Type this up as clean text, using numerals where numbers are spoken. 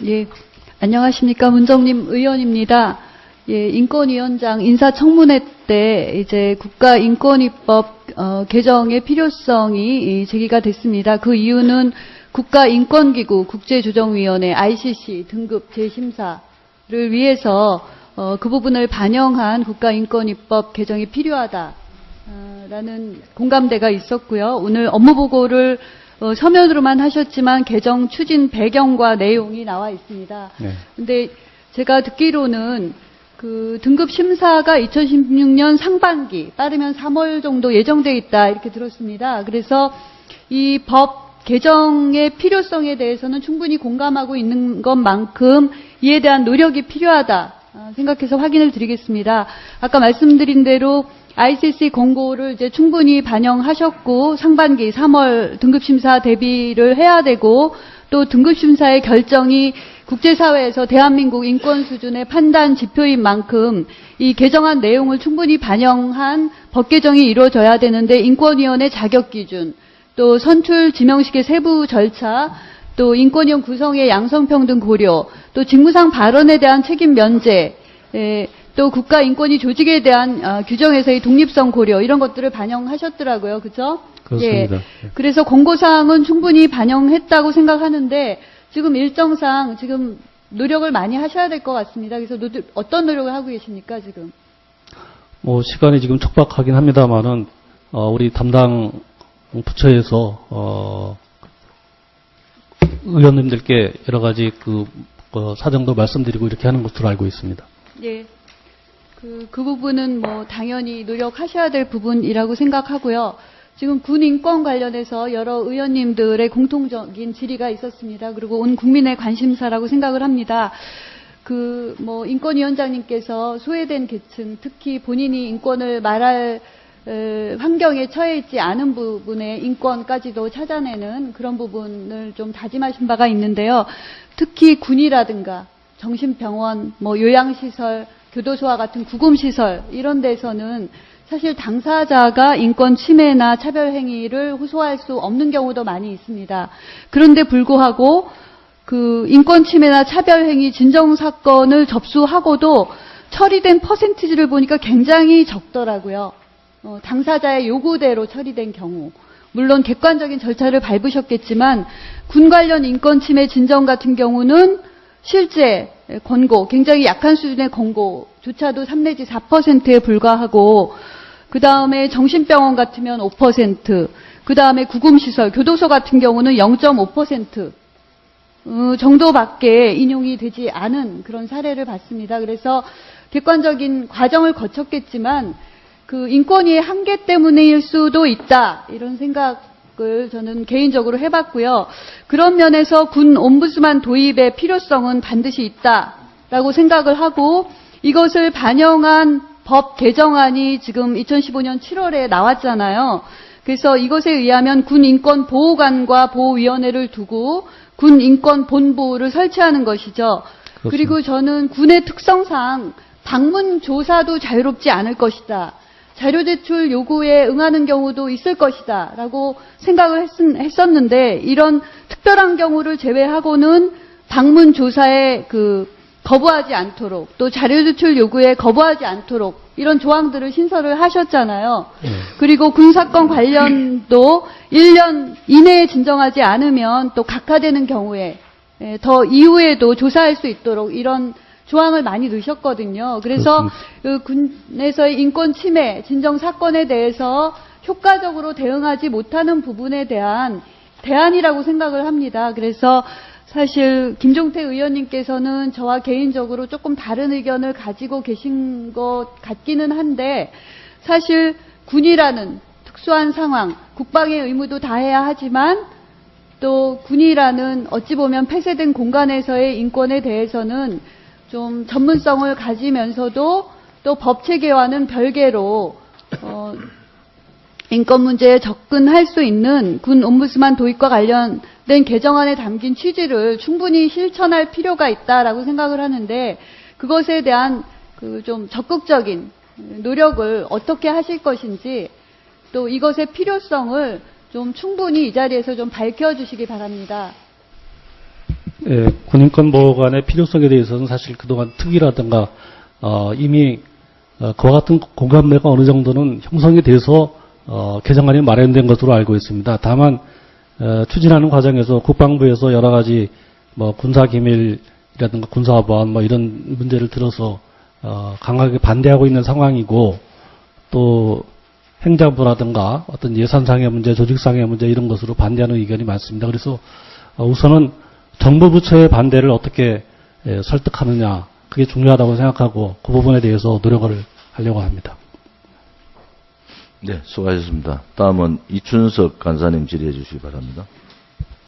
예, 안녕하십니까. 문정림 의원입니다. 예, 인권위원장 인사청문회 때 이제 국가인권위법 개정의 필요성이 제기가 됐습니다. 그 이유는 국가인권기구 국제조정위원회 ICC 등급 재심사를 위해서 그 부분을 반영한 국가인권위법 개정이 필요하다라는 공감대가 있었고요. 오늘 업무보고를 서면으로만 하셨지만 개정 추진 배경과 내용이 나와 있습니다. 근데 제가 듣기로는 그 등급 심사가 2016년 상반기, 빠르면 3월 정도 예정돼 있다 이렇게 들었습니다. 그래서 이 법 개정의 필요성에 대해서는 충분히 공감하고 있는 것만큼 이에 대한 노력이 필요하다 생각해서 확인을 드리겠습니다. 아까 말씀드린 대로 ICC 공고를 이제 충분히 반영하셨고 상반기 3월 등급심사 대비를 해야 되고 또 등급심사의 결정이 국제사회에서 대한민국 인권 수준의 판단 지표인 만큼 이 개정안 내용을 충분히 반영한 법 개정이 이루어져야 되는데 인권위원회 자격 기준, 또 선출 지명식의 세부 절차, 또 인권위원 구성의 양성평등 고려, 또 직무상 발언에 대한 책임 면제, 또 국가인권위 조직에 대한 규정에서의 독립성 고려 이런 것들을 반영하셨더라고요. 그렇죠? 그렇습니다. 예. 그래서 공고사항은 충분히 반영했다고 생각하는데 지금 일정상 지금 노력을 많이 하셔야 될 것 같습니다. 그래서 어떤 노력을 하고 계십니까 지금? 시간이 지금 촉박하긴 합니다만은 우리 담당 부처에서 의원님들께 여러 가지 사정도 말씀드리고 이렇게 하는 것으로 알고 있습니다. 예. 그 부분은 당연히 노력하셔야 될 부분이라고 생각하고요. 지금 군 인권 관련해서 여러 의원님들의 공통적인 질의가 있었습니다. 그리고 온 국민의 관심사라고 생각을 합니다. 인권위원장님께서 소외된 계층, 특히 본인이 인권을 말할 환경에 처해 있지 않은 부분의 인권까지도 찾아내는 그런 부분을 좀 다짐하신 바가 있는데요. 특히 군이라든가 정신병원, 요양시설, 교도소와 같은 구금시설 이런 데서는 사실 당사자가 인권 침해나 차별 행위를 호소할 수 없는 경우도 많이 있습니다. 그런데 불구하고 그 인권 침해나 차별 행위 진정 사건을 접수하고도 처리된 퍼센티지를 보니까 굉장히 적더라고요. 당사자의 요구대로 처리된 경우. 물론 객관적인 절차를 밟으셨겠지만 군 관련 인권 침해 진정 같은 경우는 실제 권고, 굉장히 약한 수준의 권고조차도 3 내지 4%에 불과하고 그 다음에 정신병원 같으면 5%, 그 다음에 구금시설, 교도소 같은 경우는 0.5% 정도밖에 인용이 되지 않은 그런 사례를 봤습니다. 그래서 객관적인 과정을 거쳤겠지만 그 인권위의 한계 때문일 수도 있다 이런 생각을 저는 개인적으로 해봤고요. 그런 면에서 군 옴부스만 도입의 필요성은 반드시 있다라고 생각을 하고 이것을 반영한 법 개정안이 지금 2015년 7월에 나왔잖아요. 그래서 이것에 의하면 군인권보호관과 보호위원회를 두고 군인권본부를 설치하는 것이죠. 그렇습니다. 그리고 저는 군의 특성상 방문 조사도 자유롭지 않을 것이다. 자료 제출 요구에 응하는 경우도 있을 것이다 라고 생각을 했었는데 이런 특별한 경우를 제외하고는 방문 조사에 거부하지 않도록 또 자료 제출 요구에 거부하지 않도록 이런 조항들을 신설을 하셨잖아요. 그리고 군사건 관련도 1년 이내에 진정하지 않으면 또 각하되는 경우에 더 이후에도 조사할 수 있도록 이런 조항을 많이 넣으셨거든요. 그래서 그 군에서의 인권 침해 진정 사건에 대해서 효과적으로 대응하지 못하는 부분에 대한 대안이라고 생각을 합니다. 그래서 사실 김종태 의원님께서는 저와 개인적으로 조금 다른 의견을 가지고 계신 것 같기는 한데 사실 군이라는 특수한 상황, 국방의 의무도 다해야 하지만 또 군이라는 어찌 보면 폐쇄된 공간에서의 인권에 대해서는 좀 전문성을 가지면서도 또 법체계와는 별개로 인권 문제에 접근할 수 있는 군 옴부스만 도입과 관련된 개정안에 담긴 취지를 충분히 실천할 필요가 있다라고 생각을 하는데 그것에 대한 좀 적극적인 노력을 어떻게 하실 것인지 또 이것의 필요성을 좀 충분히 이 자리에서 좀 밝혀주시기 바랍니다. 예, 군인권 보호관의 필요성에 대해서는 사실 그동안 특위라든가 이미 그와 같은 공감대가 어느 정도는 형성이 돼서 개정안이 마련된 것으로 알고 있습니다. 다만 추진하는 과정에서 국방부에서 여러 가지 뭐 군사기밀이라든가 군사보안 뭐 이런 문제를 들어서 강하게 반대하고 있는 상황이고, 또 행정부라든가 어떤 예산상의 문제, 조직상의 문제 이런 것으로 반대하는 의견이 많습니다. 그래서 우선은 정부 부처의 반대를 어떻게 설득하느냐, 그게 중요하다고 생각하고 그 부분에 대해서 노력을 하려고 합니다. 네, 수고하셨습니다. 다음은 이춘석 간사님 질의해 주시기 바랍니다.